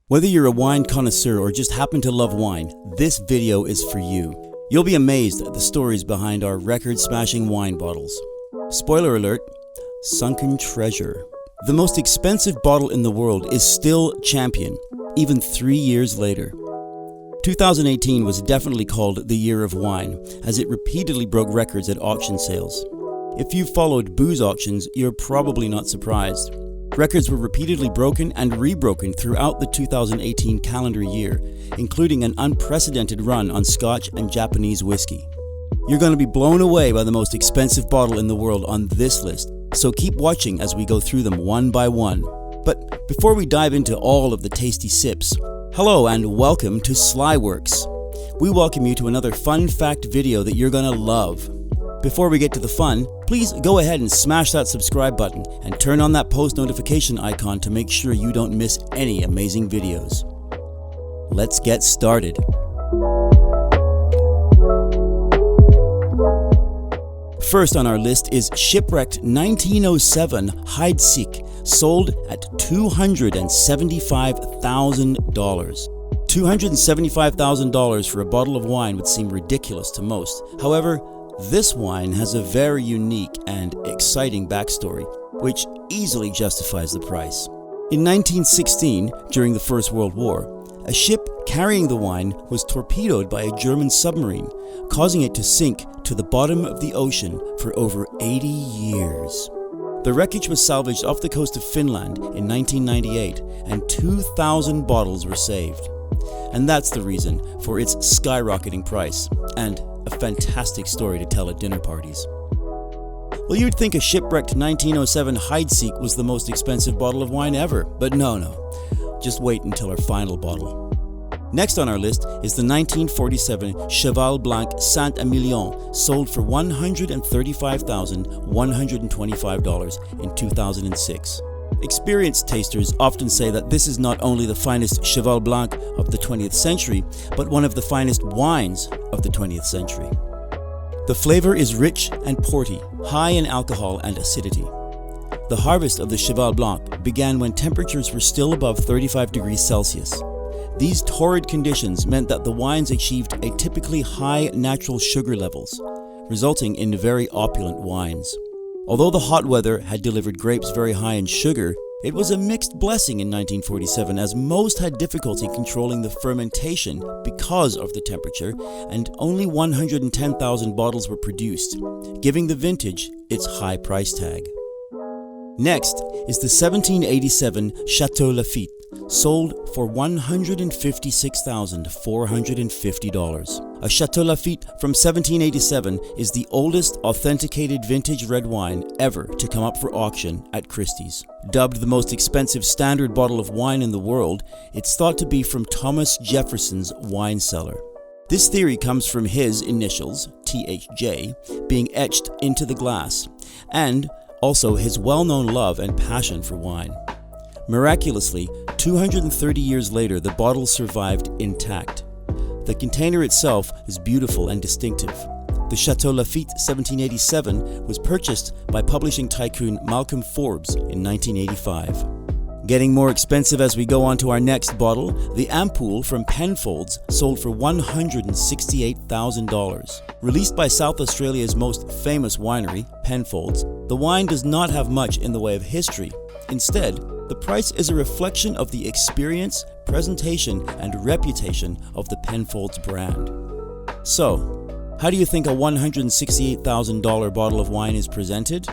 Whether you're a wine connoisseur or just happen to love wine, this video is for you. You'll be amazed at the stories behind our record-smashing wine bottles. Spoiler alert, sunken treasure. The most expensive bottle in the world is still champion, even 3 years later. 2018 was definitely called the year of wine, as it repeatedly broke records at auction sales. If you've followed booze auctions, you're probably not surprised. Records were repeatedly broken and rebroken throughout the 2018 calendar year, including an unprecedented run on Scotch and Japanese whiskey. You're going to be blown away by the most expensive bottle in the world on this list, so keep watching as we go through them one by one. But before we dive into all of the tasty sips, hello and welcome to Slyworks. We welcome you to another fun fact video that you're going to love. Before we get to the fun, please go ahead and smash that subscribe button and turn on that post notification icon to make sure you don't miss any amazing videos. Let's get started. First on our list is Shipwrecked 1907 Heidsieck, sold at $275,000. $275,000 for a bottle of wine would seem ridiculous to most. However, this wine has a very unique and exciting backstory, which easily justifies the price. In 1916, during the First World War, a ship carrying the wine was torpedoed by a German submarine, causing it to sink to the bottom of the ocean for over 80 years. The wreckage was salvaged off the coast of Finland in 1998, and 2,000 bottles were saved. And that's the reason for its skyrocketing price, and a fantastic story to tell at dinner parties. Well, you'd think a Shipwrecked 1907 Heidsieck was the most expensive bottle of wine ever, but no. Just wait until our final bottle. Next on our list is the 1947 Cheval Blanc St-Emilion, sold for $135,125 in 2006. Experienced tasters often say that this is not only the finest Cheval Blanc of the 20th century, but one of the finest wines of the 20th century. The flavor is rich and porty, high in alcohol and acidity. The harvest of the Cheval Blanc began when temperatures were still above 35 degrees Celsius. These torrid conditions meant that the wines achieved atypically high natural sugar levels, resulting in very opulent wines. Although the hot weather had delivered grapes very high in sugar, it was a mixed blessing in 1947, as most had difficulty controlling the fermentation because of the temperature, and only 110,000 bottles were produced, giving the vintage its high price tag. Next is the 1787 Chateau Lafite, sold for $156,450. A Chateau Lafite from 1787 is the oldest authenticated vintage red wine ever to come up for auction at Christie's. Dubbed the most expensive standard bottle of wine in the world, it's thought to be from Thomas Jefferson's wine cellar. This theory comes from his initials, THJ, being etched into the glass, and also his well-known love and passion for wine. Miraculously, 230 years later, the bottle survived intact. The container itself is beautiful and distinctive. The Chateau Lafite 1787 was purchased by publishing tycoon Malcolm Forbes in 1985. Getting more expensive as we go on to our next bottle, the Ampoule from Penfolds sold for $168,000. Released by South Australia's most famous winery, Penfolds, the wine does not have much in the way of history. Instead, the price is a reflection of the experience, presentation, and reputation of the Penfolds brand. So, how do you think a $168,000 bottle of wine is presented?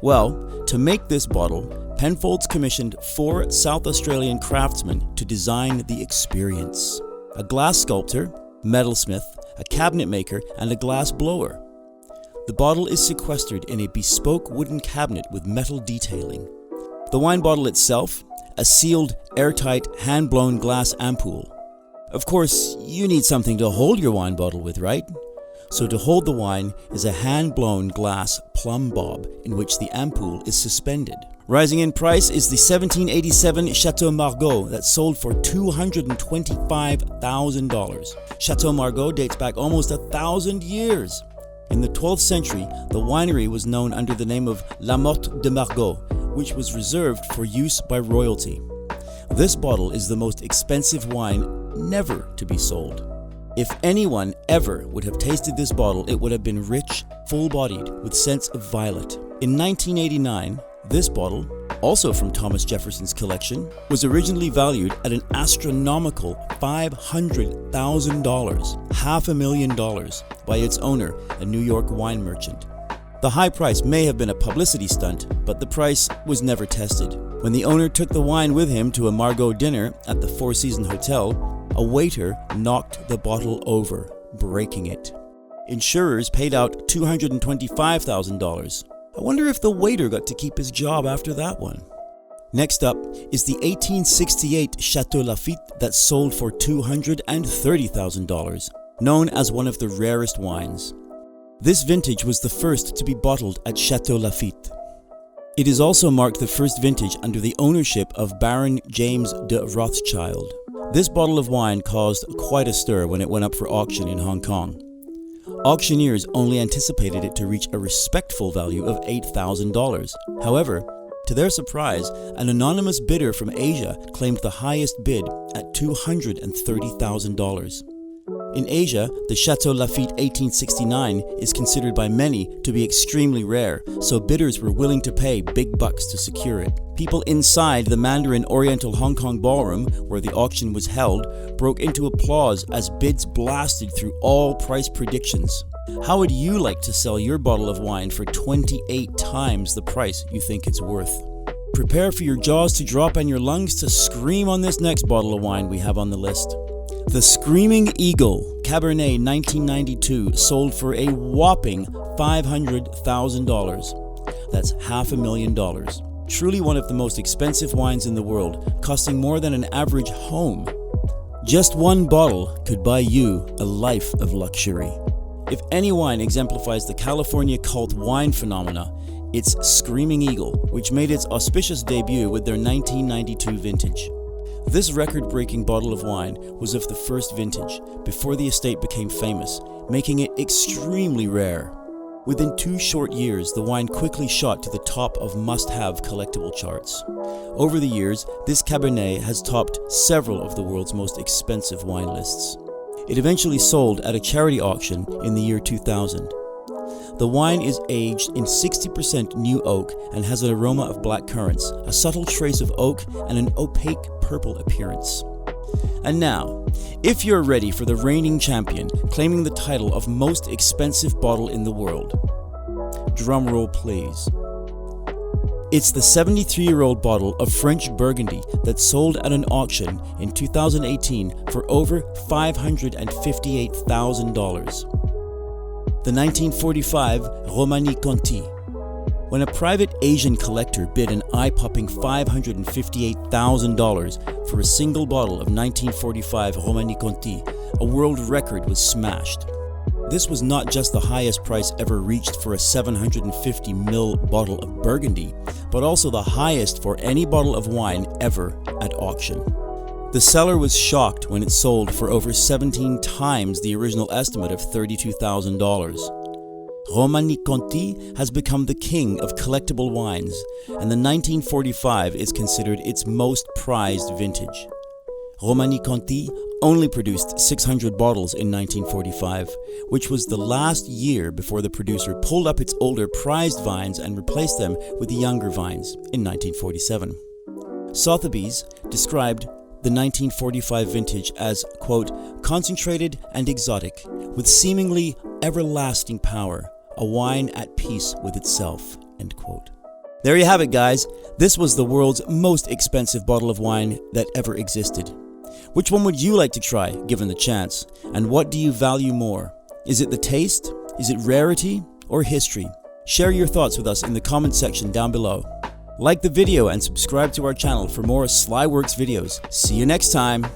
Well, to make this bottle, Penfolds commissioned 4 South Australian craftsmen to design the experience: a glass sculptor, metalsmith, a cabinet maker, and a glass blower. The bottle is sequestered in a bespoke wooden cabinet with metal detailing. The wine bottle itself, a sealed, airtight, hand-blown glass ampoule. Of course, you need something to hold your wine bottle with, right? So to hold the wine is a hand-blown glass plumb bob in which the ampoule is suspended. Rising in price is the 1787 Chateau Margaux that sold for $225,000. Chateau Margaux dates back almost 1,000 years. In the 12th century, the winery was known under the name of La Motte de Margaux, which was reserved for use by royalty. This bottle is the most expensive wine never to be sold. If anyone ever would have tasted this bottle, it would have been rich, full-bodied, with scents of violet. In 1989, this bottle, also from Thomas Jefferson's collection, was originally valued at an astronomical $500,000, $500,000, by its owner, a New York wine merchant. The high price may have been a publicity stunt, but the price was never tested. When the owner took the wine with him to a Margaux dinner at the Four Seasons Hotel, a waiter knocked the bottle over, breaking it. Insurers paid out $225,000. I wonder if the waiter got to keep his job after that one. Next up is the 1868 Chateau Lafite that sold for $230,000, known as one of the rarest wines. This vintage was the first to be bottled at Chateau Lafite. It is also marked the first vintage under the ownership of Baron James de Rothschild. This bottle of wine caused quite a stir when it went up for auction in Hong Kong. Auctioneers only anticipated it to reach a respectful value of $8,000. However, to their surprise, an anonymous bidder from Asia claimed the highest bid at $230,000. In Asia, the Chateau Lafite 1869 is considered by many to be extremely rare, so bidders were willing to pay big bucks to secure it. People inside the Mandarin Oriental Hong Kong ballroom, where the auction was held, broke into applause as bids blasted through all price predictions. How would you like to sell your bottle of wine for 28 times the price you think it's worth? Prepare for your jaws to drop and your lungs to scream on this next bottle of wine we have on the list. The Screaming Eagle Cabernet 1992 sold for a whopping $500,000. That's $500,000. Truly one of the most expensive wines in the world, costing more than an average home. Just one bottle could buy you a life of luxury. If any wine exemplifies the California cult wine phenomena, it's Screaming Eagle, which made its auspicious debut with their 1992 vintage. This record-breaking bottle of wine was of the first vintage, before the estate became famous, making it extremely rare. Within 2 short years, the wine quickly shot to the top of must-have collectible charts. Over the years, this Cabernet has topped several of the world's most expensive wine lists. It eventually sold at a charity auction in the year 2000. The wine is aged in 60% new oak and has an aroma of black currants, a subtle trace of oak, and an opaque purple appearance. And now, if you're ready for the reigning champion claiming the title of most expensive bottle in the world, drumroll please. It's the 73-year-old bottle of French Burgundy that sold at an auction in 2018 for over $558,000. The 1945 Romanee-Conti. When a private Asian collector bid an eye-popping $558,000 for a single bottle of 1945 Romanee-Conti, a world record was smashed. This was not just the highest price ever reached for a 750ml bottle of Burgundy, but also the highest for any bottle of wine ever at auction. The Cellar was shocked when it sold for over 17 times the original estimate of $32,000. Romanee-Conti has become the king of collectible wines, and the 1945 is considered its most prized vintage. Romanee-Conti only produced 600 bottles in 1945, which was the last year before the producer pulled up its older prized vines and replaced them with the younger vines in 1947. Sotheby's described the 1945 vintage as, quote, concentrated and exotic, with seemingly everlasting power, a wine at peace with itself, end quote. There you have it, guys. This was the world's most expensive bottle of wine that ever existed. Which one would you like to try, given the chance? And what do you value more? Is it the taste? Is it rarity? Or history? Share your thoughts with us in the comment section down below. Like the video and subscribe to our channel for more Slyworks videos. See you next time!